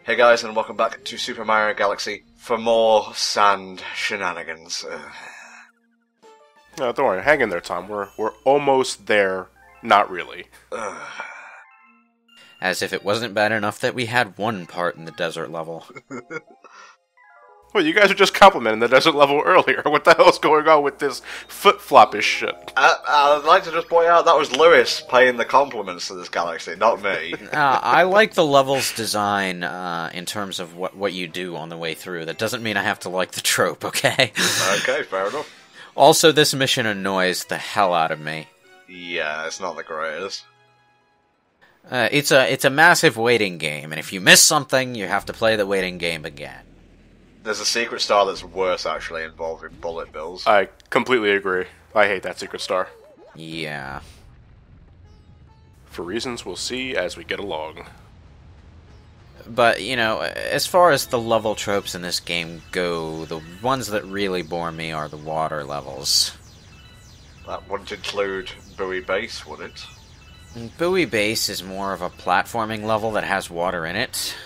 Hey guys, and welcome back to Super Mario Galaxy for more sand shenanigans. No, don't worry. Hang in there, Tom. We're almost there. Not really. As if it wasn't bad enough that we had one part in the desert level. Well, you guys were just complimenting the desert level earlier. What the hell's going on with this flip-floppish shit? I'd like to just point out that was Lewis paying the compliments to this galaxy, not me. I like the level's design in terms of what you do on the way through. That doesn't mean I have to like the trope, okay? Okay, fair enough. Also, this mission annoys the hell out of me. Yeah, it's not the greatest. It's a massive waiting game, and if you miss something, you have to play the waiting game again. There's a secret star that's worse, actually, involving bullet bills. I completely agree. I hate that secret star. Yeah. For reasons we'll see as we get along. But, you know, as far as the level tropes in this game go, the ones that really bore me are the water levels. That wouldn't include Buoy Base, would it? Buoy Base is more of a platforming level that has water in it.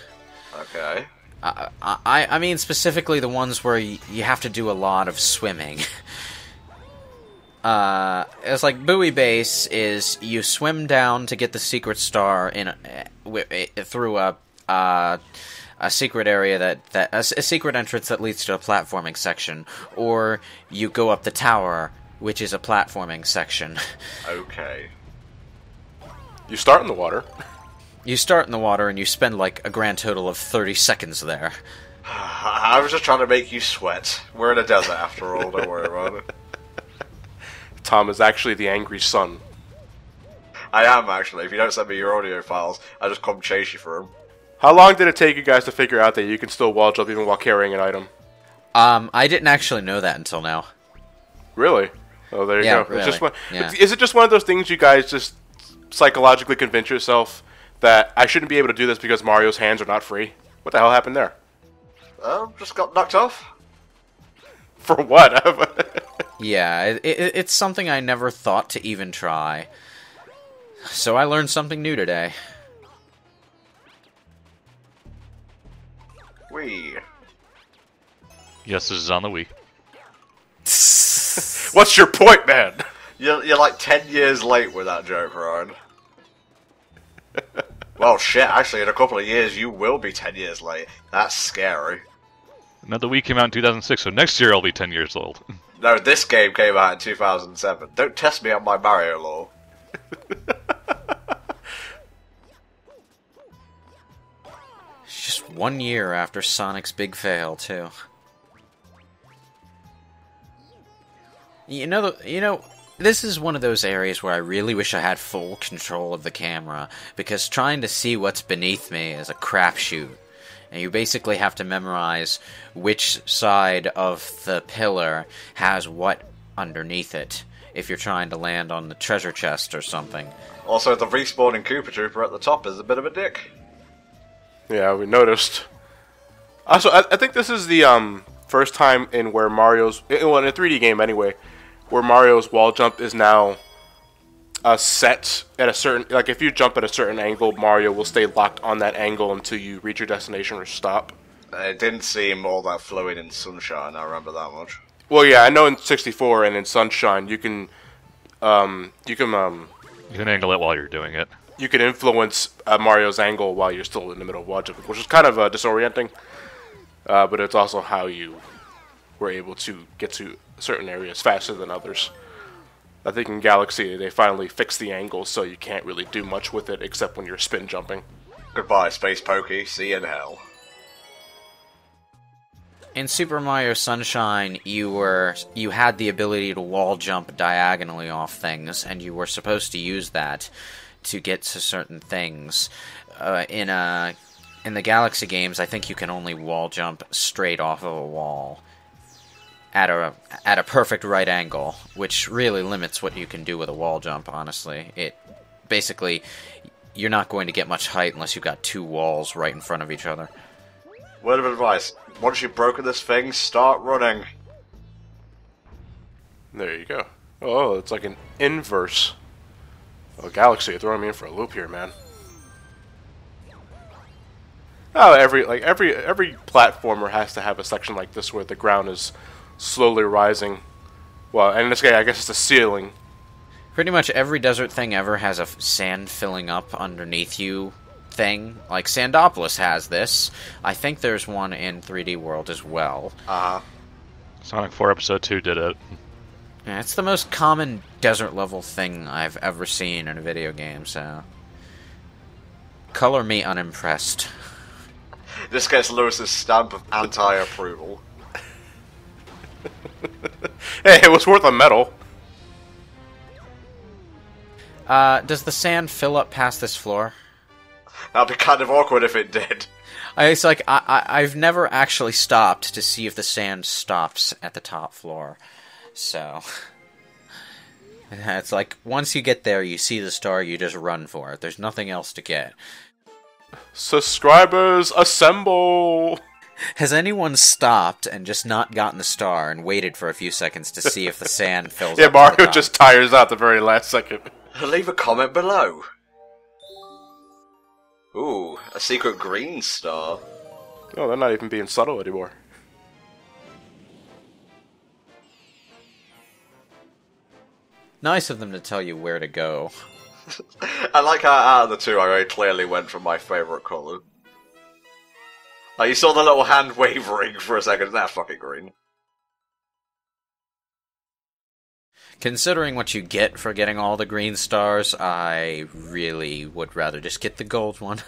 Okay. I mean specifically the ones where you have to do a lot of swimming. It's like Buoy Base is you swim down to get the secret star through a secret area a secret entrance that leads to a platforming section, or you go up the tower, which is a platforming section. Okay. You start in the water. You start in the water and you spend like a grand total of 30 seconds there. I was just trying to make you sweat. We're in a desert after all, don't worry about it. Tom is actually the angry sun. I am, actually. If you don't send me your audio files, I'll just come chase you for them. How long did it take you guys to figure out that you can still wall jump even while carrying an item? I didn't actually know that until now. Really? Oh, there you go. Really. Is it just one of those things you guys just psychologically convince yourself that I shouldn't be able to do this because Mario's hands are not free? What the hell happened there? Just got knocked off. For what? Yeah, it's something I never thought to even try. So I learned something new today. Wee. Yes, this is on the Wii. What's your point, man? You're like 10 years late with that joke, Ryan. Well, shit, actually, in a couple of years, you will be 10 years late. That's scary. Now, the Wii came out in 2006, so next year I'll be 10 years old. No, this game came out in 2007. Don't test me on my Mario lore. It's just 1 year after Sonic's big fail, too. You know, this is one of those areas where I really wish I had full control of the camera, because trying to see what's beneath me is a crapshoot. And you basically have to memorize which side of the pillar has what underneath it, if you're trying to land on the treasure chest or something. Also, the respawning Koopa Trooper at the top is a bit of a dick. Yeah, we noticed. Also, I think this is the first time in where Mario's... Well, in a 3D game anyway, where Mario's wall jump is now set at a certain... Like, if you jump at a certain angle, Mario will stay locked on that angle until you reach your destination or stop. It didn't seem all that fluid in Sunshine, I remember that much. Well, yeah, I know in 64 and in Sunshine, you can You can angle it while you're doing it. you can influence Mario's angle while you're still in the middle of wall jumping, which is kind of disorienting. But it's also how you were able to get to certain areas faster than others. I think in Galaxy they finally fixed the angle so you can't really do much with it except when you're spin jumping. Goodbye, Space Pokey. See you in hell. In Super Mario Sunshine, you had the ability to wall jump diagonally off things, and you were supposed to use that to get to certain things. In the Galaxy games, I think you can only wall jump straight off of a wall at a perfect right angle, which really limits what you can do with a wall jump, honestly. It basically, you're not going to get much height unless you've got two walls right in front of each other. Word of advice. Once you've broken this thing, start running. There you go. Oh, it's like an inverse. Oh, Galaxy, you're throwing me in for a loop here, man. Oh, every platformer has to have a section like this where the ground is slowly rising. Well, and in this case, I guess it's a ceiling. Pretty much every desert thing ever has a sand filling up underneath you thing. Like Sandopolis has this. I think there's one in 3D World as well. Sonic 4 Episode 2 did it. Yeah, it's the most common desert level thing I've ever seen in a video game, so... Color me unimpressed. This gets Lewis's stamp of anti-approval. Hey, it was worth a medal. Does the sand fill up past this floor? That'd be kind of awkward if it did. It's like, I've never actually stopped to see if the sand stops at the top floor. So... It's like, once you get there, you see the star, you just run for it. There's nothing else to get. Subscribers, assemble! Has anyone stopped and just not gotten the star and waited for a few seconds to see if the sand fills Yeah, up? Mario just tires out the very last second. Leave a comment below. Ooh, a secret green star. Oh, they're not even being subtle anymore. Nice of them to tell you where to go. I like how out of the two I very clearly went for my favourite colour. Like, you saw the little hand wavering for a second, that's fucking green. Considering what you get for getting all the green stars, I really would rather just get the gold one.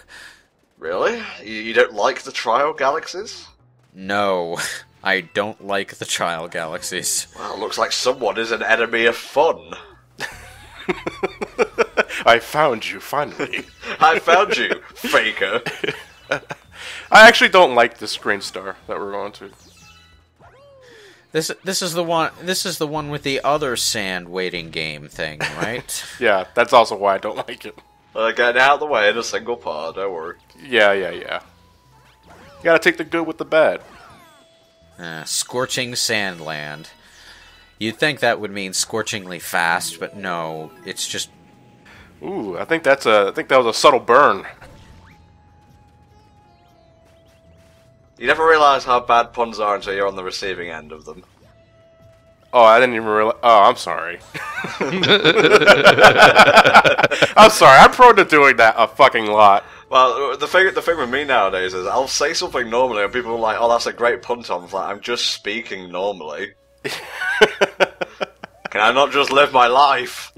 Really? You don't like the trial galaxies? No, I don't like the trial galaxies. Well, looks like someone is an enemy of fun. I found you, finally. I found you, faker. I actually don't like this green star that we're going to. This is the one. This is the one with the other sand waiting game thing, right? Yeah, that's also why I don't like it. Getting out of the way in a single part, don't worry. Yeah. You gotta take the good with the bad. Scorching Sandland. You'd think that would mean scorchingly fast, but no, it's just... Ooh, I think that was a subtle burn. You never realise how bad puns are until you're on the receiving end of them. Oh, I didn't even realize... Oh, I'm sorry. I'm sorry, I'm prone to doing that a fucking lot. Well, the thing with me nowadays is I'll say something normally and people are like, oh, that's a great pun, Tom. I'm like, I'm just speaking normally. Can I not just live my life?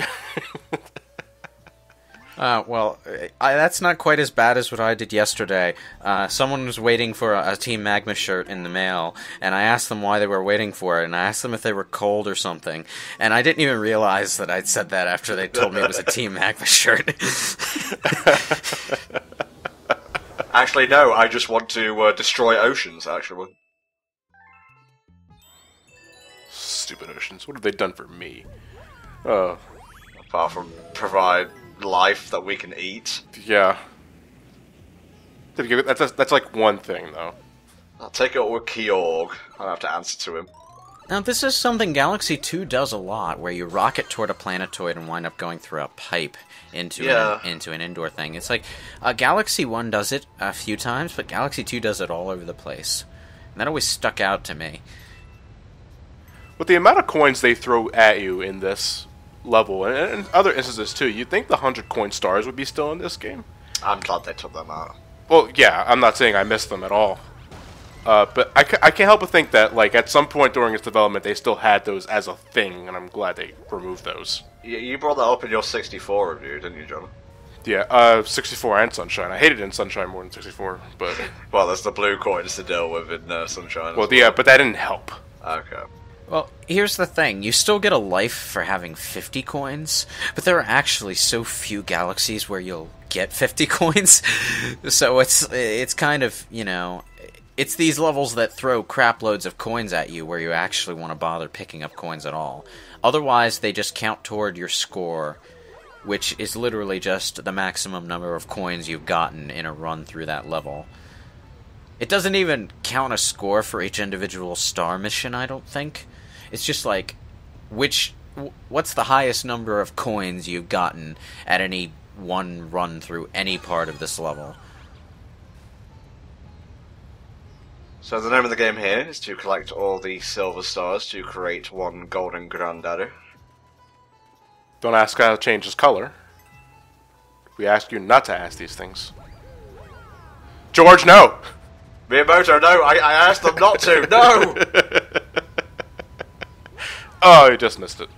That's not quite as bad as what I did yesterday. Someone was waiting for a Team Magma shirt in the mail, and I asked them why they were waiting for it, and I asked them if they were cold or something, and I didn't even realize that I'd said that after they told me it was a Team Magma shirt. Actually, no, I just want to destroy oceans, actually. Stupid oceans. What have they done for me? Apart from provide life that we can eat. Yeah. That's like one thing, though. I'll take it with Kiorg. I'll have to answer to him. Now, this is something Galaxy 2 does a lot, where you rocket toward a planetoid and wind up going through a pipe into an indoor thing. It's like, Galaxy 1 does it a few times, but Galaxy 2 does it all over the place. And that always stuck out to me. With the amount of coins they throw at you in this level, and other instances too, you'd think the 100 coin stars would be still in this game. I'm glad they took them out. Well, yeah, I'm not saying I missed them at all. But I can't help but think that, like, at some point during its development, they still had those as a thing, and I'm glad they removed those. You brought that up in your 64 review, didn't you, John? Yeah, 64 and Sunshine. I hated it in Sunshine more than 64, but... Well, there's the blue coins to deal with in Sunshine. Well, yeah, but that didn't help. Okay. Well, here's the thing. You still get a life for having 50 coins, but there are actually so few galaxies where you'll get 50 coins. So it's kind of, you know... It's these levels that throw crap loads of coins at you where you actually want to bother picking up coins at all. Otherwise, they just count toward your score, which is literally just the maximum number of coins you've gotten in a run through that level. It doesn't even count a score for each individual star mission, I don't think. It's just like, what's the highest number of coins you've gotten at any one run through any part of this level? So the name of the game here is to collect all the silver stars to create one golden granddaddy. Don't ask how to change his color. We ask you not to ask these things. George, no! Miyamoto, no! I asked them not to! No! Oh, you just missed it.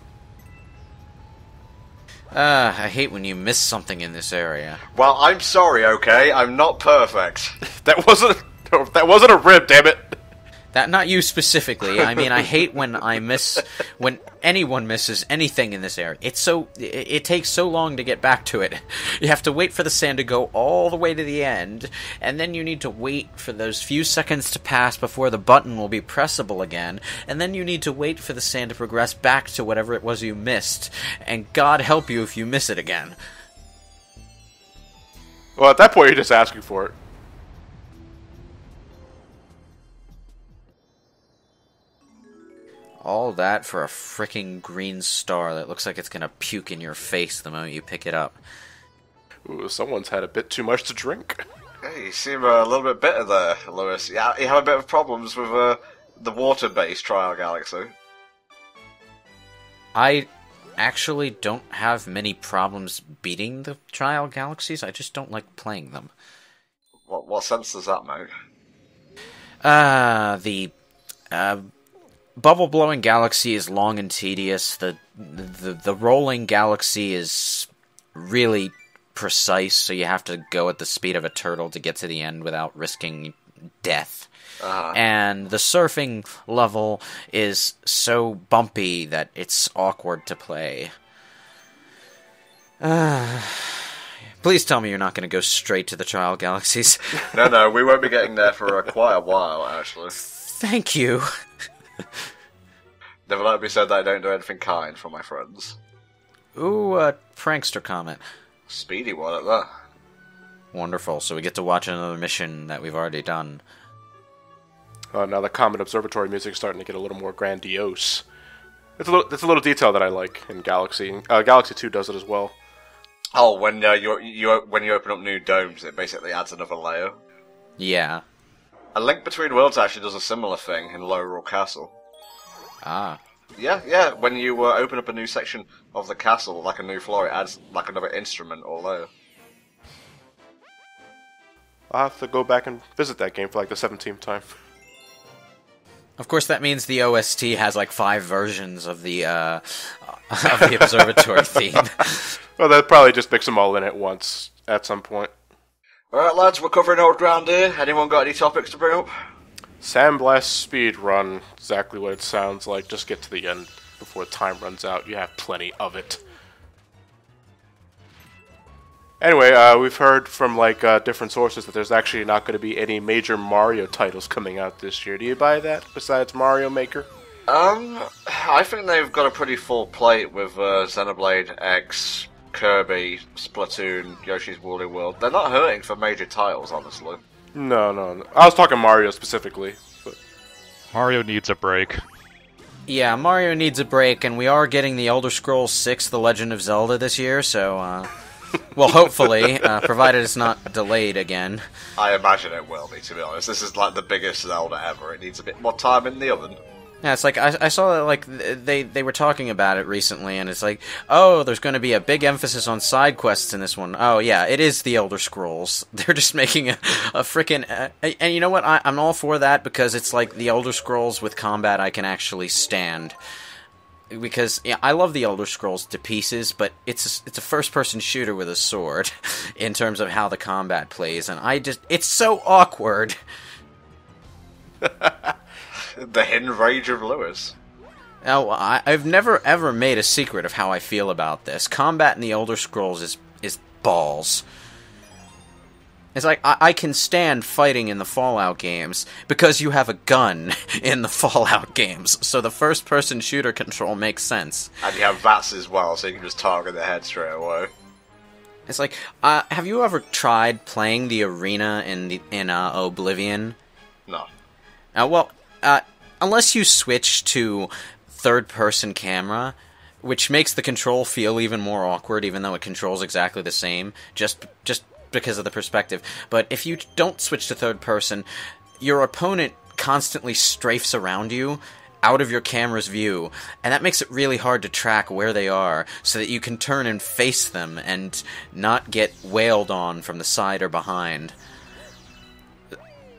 I hate when you miss something in this area. Well, I'm sorry, okay? I'm not perfect. That wasn't a rib, damn it! Not you specifically. I mean, I hate when when anyone misses anything in this area. It takes so long to get back to it. You have to wait for the sand to go all the way to the end, and then you need to wait for those few seconds to pass before the button will be pressable again, and then you need to wait for the sand to progress back to whatever it was you missed, and God help you if you miss it again. Well, at that point, you're just asking for it. All that for a frickin' green star that looks like it's gonna puke in your face the moment you pick it up. Ooh, someone's had a bit too much to drink. Hey, you seem a little bit bitter there, Lewis. Yeah, you have a bit of problems with the water-based Trial Galaxy. I actually don't have many problems beating the Trial Galaxies, I just don't like playing them. What sense does that make? The bubble-blowing galaxy is long and tedious. The rolling galaxy is really precise, so you have to go at the speed of a turtle to get to the end without risking death. And the surfing level is so bumpy that it's awkward to play. Please tell me you're not going to go straight to the Trial Galaxies. No, we won't be getting there for quite a while, actually. Thank you. Never let it be said that I don't do anything kind for my friends. Ooh, prankster comment. Speedy one at that. Wonderful, so we get to watch another mission that we've already done. Now the Comet Observatory music is starting to get a little more grandiose. It's a little detail that I like in Galaxy. Galaxy 2 does it as well. Oh, when you open up new domes, it basically adds another layer. Yeah. A Link Between Worlds actually does a similar thing in Lorule Castle. Ah. Yeah. When you open up a new section of the castle, like a new floor, it adds like another instrument or layer. I'll have to go back and visit that game for like the 17th time. Of course, that means the OST has like 5 versions of the observatory theme. Well, they'll probably just mix them all in at once at some point. Alright lads, we're covering old ground here. Anyone got any topics to bring up? Sandblast speed run, exactly what it sounds like. Just get to the end before time runs out. You have plenty of it. Anyway, we've heard from like different sources that there's actually not going to be any major Mario titles coming out this year. Do you buy that besides Mario Maker? I think they've got a pretty full plate with Xenoblade X, Kirby, Splatoon, Yoshi's Woolly World. They're not hurting for major titles, honestly. No. I was talking Mario specifically. But... Mario needs a break. Yeah, Mario needs a break, and we are getting the Elder Scrolls 6: The Legend of Zelda this year, so, well, hopefully, provided it's not delayed again. I imagine it will be, to be honest. This is like the biggest Zelda ever. It needs a bit more time in the oven. Yeah, it's like, I saw that, like, they were talking about it recently, and it's like, oh, there's going to be a big emphasis on side quests in this one. Oh, yeah, it is the Elder Scrolls. They're just making a frickin'... and you know what? I'm all for that, because it's like the Elder Scrolls with combat I can actually stand. Because, yeah, I love the Elder Scrolls to pieces, but it's a first-person shooter with a sword, in terms of how the combat plays, and it's so awkward. The hidden rage of Lewis. Now, I've never ever made a secret of how I feel about this. Combat in the Elder Scrolls is balls. It's like, I can stand fighting in the Fallout games, because you have a gun in the Fallout games, so the first-person shooter control makes sense. And you have VATS as well, so you can just target the head straight away. It's like, have you ever tried playing the arena in Oblivion? No. Unless you switch to third-person camera, which makes the control feel even more awkward, even though it controls exactly the same, just because of the perspective. But if you don't switch to third-person, your opponent constantly strafes around you, out of your camera's view, and that makes it really hard to track where they are, so that you can turn and face them and not get wailed on from the side or behind.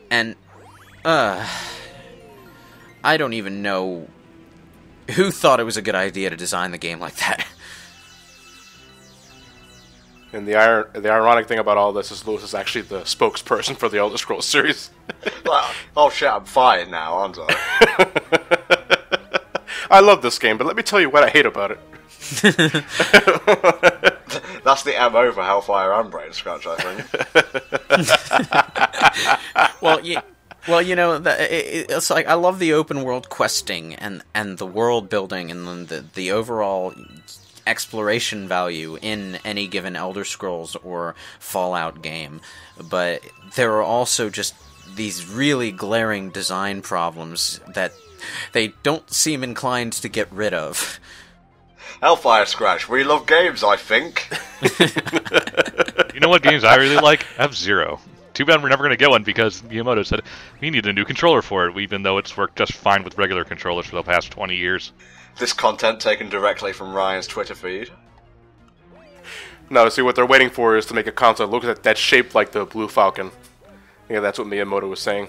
And, I don't even know who thought it was a good idea to design the game like that. And the ironic thing about all this is Lewis is actually the spokesperson for the Elder Scrolls series. Well, oh shit, I'm fired now, aren't I? I love this game, but let me tell you what I hate about it. That's the MO for Hellfire and Brain Scratch, I think. Well, you know, it's like I love the open world questing and the world building and the overall exploration value in any given Elder Scrolls or Fallout game, but there are also just these really glaring design problems that they don't seem inclined to get rid of. Hellfire Scratch, we love games, I think. You know what games I really like? F-Zero. Too bad we're never going to get one because Miyamoto said we need a new controller for it, even though it's worked just fine with regular controllers for the past 20 years. This content taken directly from Ryan's Twitter feed. No, see, what they're waiting for is to make a console that's shaped like the Blue Falcon. Yeah, that's what Miyamoto was saying.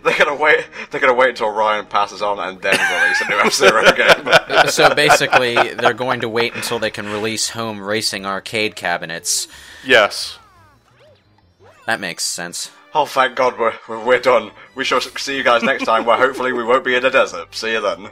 They're gonna wait until Ryan passes on and then release a new F-Zero game. So basically, they're going to wait until they can release home racing arcade cabinets. Yes. That makes sense. Oh, thank God we're done. We shall see you guys next time, where hopefully we won't be in a desert. See you then.